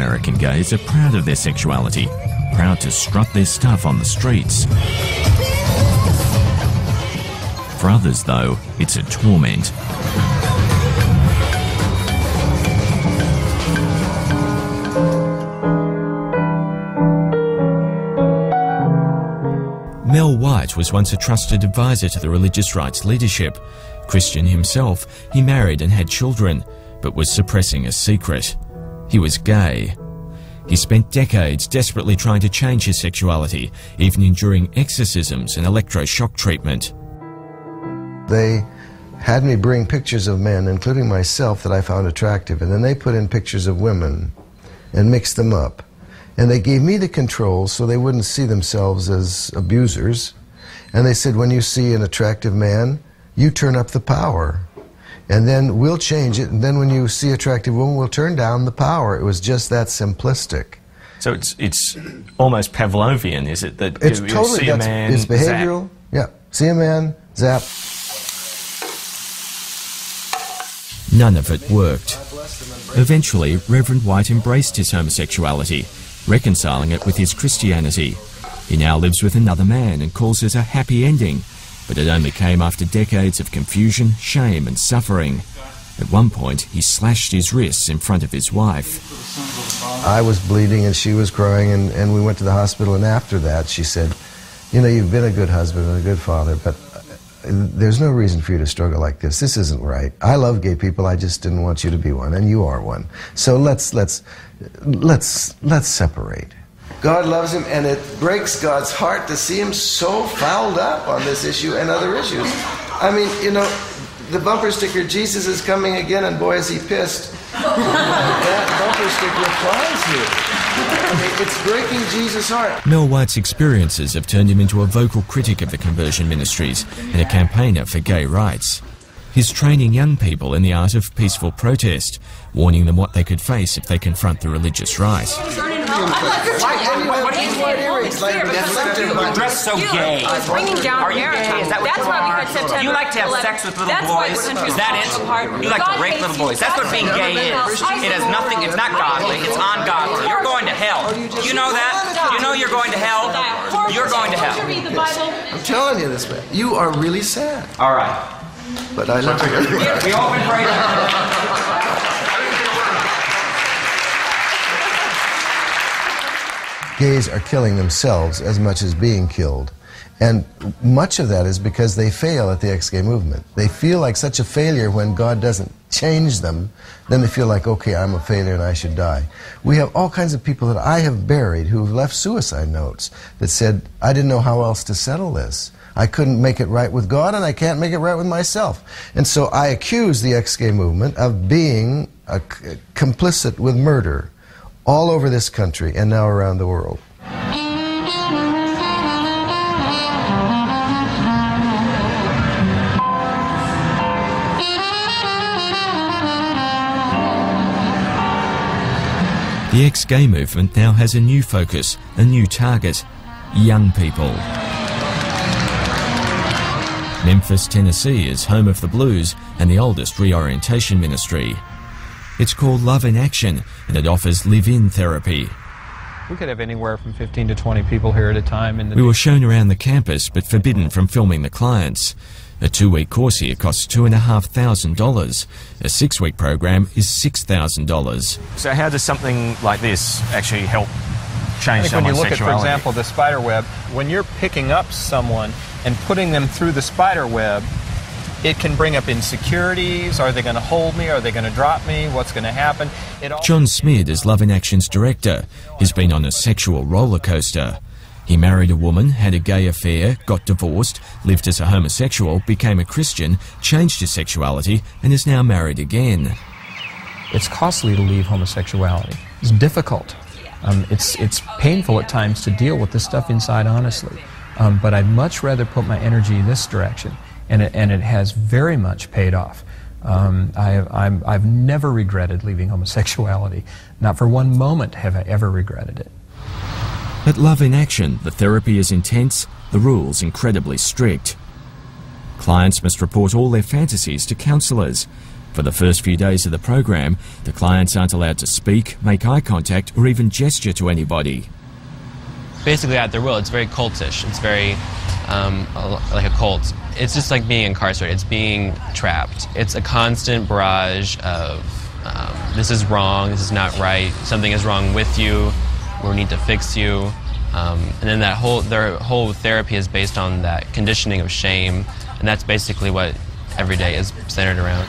American gays are proud of their sexuality, proud to strut their stuff on the streets. For others, though, it's a torment. Mel White was once a trusted advisor to the religious rights leadership. Christian himself, he married and had children, but was suppressing a secret. He was gay. He spent decades desperately trying to change his sexuality, even enduring exorcisms and electroshock treatment. They had me bring pictures of men, including myself, that I found attractive, and then they put in pictures of women and mixed them up. And they gave me the controls so they wouldn't see themselves as abusers. And they said, when you see an attractive man, you turn up the power. And then we'll change it, and then when you see attractive women, we'll turn down the power. It was just that simplistic. So it's almost Pavlovian, is it? That It's you totally, see a man, it's behavioral. zap. Yeah, see a man, zap. None of it worked. Eventually, Reverend White embraced his homosexuality, reconciling it with his Christianity. He now lives with another man and calls it a happy ending, but it only came after decades of confusion, shame and suffering. At one point, he slashed his wrists in front of his wife. I was bleeding and she was crying, and we went to the hospital, and after that she said, you know, you've been a good husband and a good father, but there's no reason for you to struggle like this. This isn't right. I love gay people, I just didn't want you to be one, and you are one. So let's separate. God loves him, and it breaks God's heart to see him so fouled up on this issue and other issues. I mean, you know, the bumper sticker, Jesus is coming again, and boy is he pissed. That bumper sticker applies here. I mean, it's breaking Jesus' heart. Mel White's experiences have turned him into a vocal critic of the conversion ministries and a campaigner for gay rights. He's training young people in the art of peaceful protest, warning them what they could face if they confront the religious right. You're dressed so gay. Bringing down Are you gay? Is that what That's you why we are? had September. You like to have sex with little boys? Is that it? You like to rape little boys? That's what being gay is. It has nothing, it's not godly, it's ungodly. You're going to hell. You know that? You know you're going to hell? You're going to hell. I'm telling you this, man. You are really sad. All right. But I love you. We all been praying. Gays are killing themselves as much as being killed. And much of that is because they fail at the ex-gay movement. They feel like such a failure when God doesn't change them, then they feel like, okay, I'm a failure and I should die. We have all kinds of people that I have buried who've left suicide notes that said, I didn't know how else to settle this. I couldn't make it right with God, and I can't make it right with myself. And so I accuse the ex-gay movement of being complicit with murder all over this country and now around the world. The ex-gay movement now has a new focus, a new target: young people. Memphis, Tennessee is home of the blues and the oldest reorientation ministry. It's called Love in Action, and it offers live-in therapy. We could have anywhere from 15 to 20 people here at a time. We were shown around the campus, but forbidden from filming the clients. A 2-week course here costs $2,500. A 6-week program is $6,000. So how does something like this actually help change someone's sexuality? When you look at, for example, the spider web, when you're picking up someone and putting them through the spider web, it can bring up insecurities. Are they going to hold me? Are they going to drop me? What's going to happen? John Smid is Love in Action's director. He's been on a sexual roller coaster. He married a woman, had a gay affair, got divorced, lived as a homosexual, became a Christian, changed his sexuality, and is now married again. It's costly to leave homosexuality. It's difficult. It's painful at times to deal with this stuff inside, honestly. But I'd much rather put my energy in this direction, and it has very much paid off. I've never regretted leaving homosexuality. Not for one moment have I ever regretted it. At Love in Action, the therapy is intense, the rules incredibly strict. Clients must report all their fantasies to counsellors. For the first few days of the program, the clients aren't allowed to speak, make eye contact, or even gesture to anybody. Basically at their will. It's very cultish. It's very like a cult. It's just like being incarcerated. It's being trapped. It's a constant barrage of this is wrong, this is not right, something is wrong with you, we need to fix you. And then their whole therapy is based on that conditioning of shame, and that's basically what every day is centered around.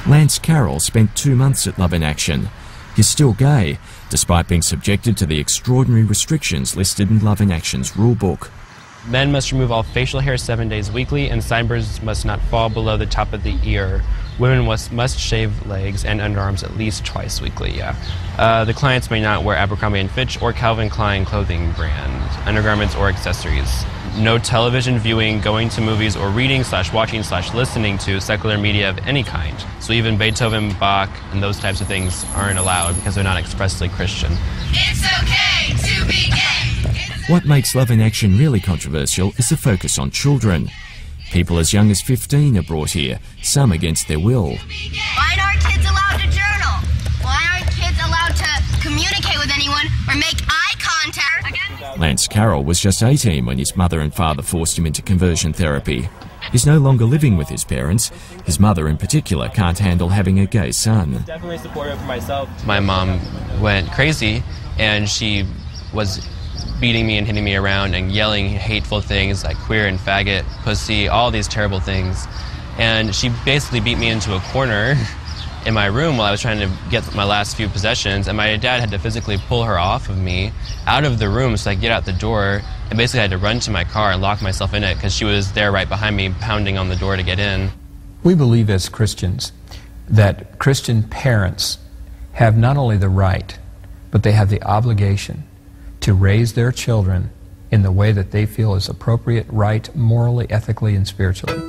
Lance Carroll spent 2 months at Love in Action. He's still gay, despite being subjected to the extraordinary restrictions listed in Love in Action's rulebook. Men must remove all facial hair 7 days weekly, and sideburns must not fall below the top of the ear. Women must shave legs and underarms at least twice weekly, The clients may not wear Abercrombie & Fitch or Calvin Klein clothing brand, undergarments or accessories. No television viewing, going to movies, or reading/watching/listening to secular media of any kind. So even Beethoven, Bach, and those types of things aren't allowed because they're not expressly Christian. It's okay to be gay. What makes Love in Action really controversial is the focus on children. People as young as 15 are brought here, some against their will. Why aren't kids allowed to journal? Why aren't kids allowed to communicate with anyone or make eye contact? Lance Carroll was just 18 when his mother and father forced him into conversion therapy. He's no longer living with his parents. His mother in particular can't handle having a gay son. Definitely supportive for myself. My mom went crazy, and she was beating me and hitting me around and yelling hateful things like queer and faggot, pussy, all these terrible things. And she basically beat me into a corner in my room while I was trying to get my last few possessions, and my dad had to physically pull her off of me out of the room so I could get out the door, and basically I had to run to my car and lock myself in it because she was there right behind me pounding on the door to get in. We believe as Christians that Christian parents have not only the right, but they have the obligation to raise their children in the way that they feel is appropriate, right, morally, ethically, and spiritually.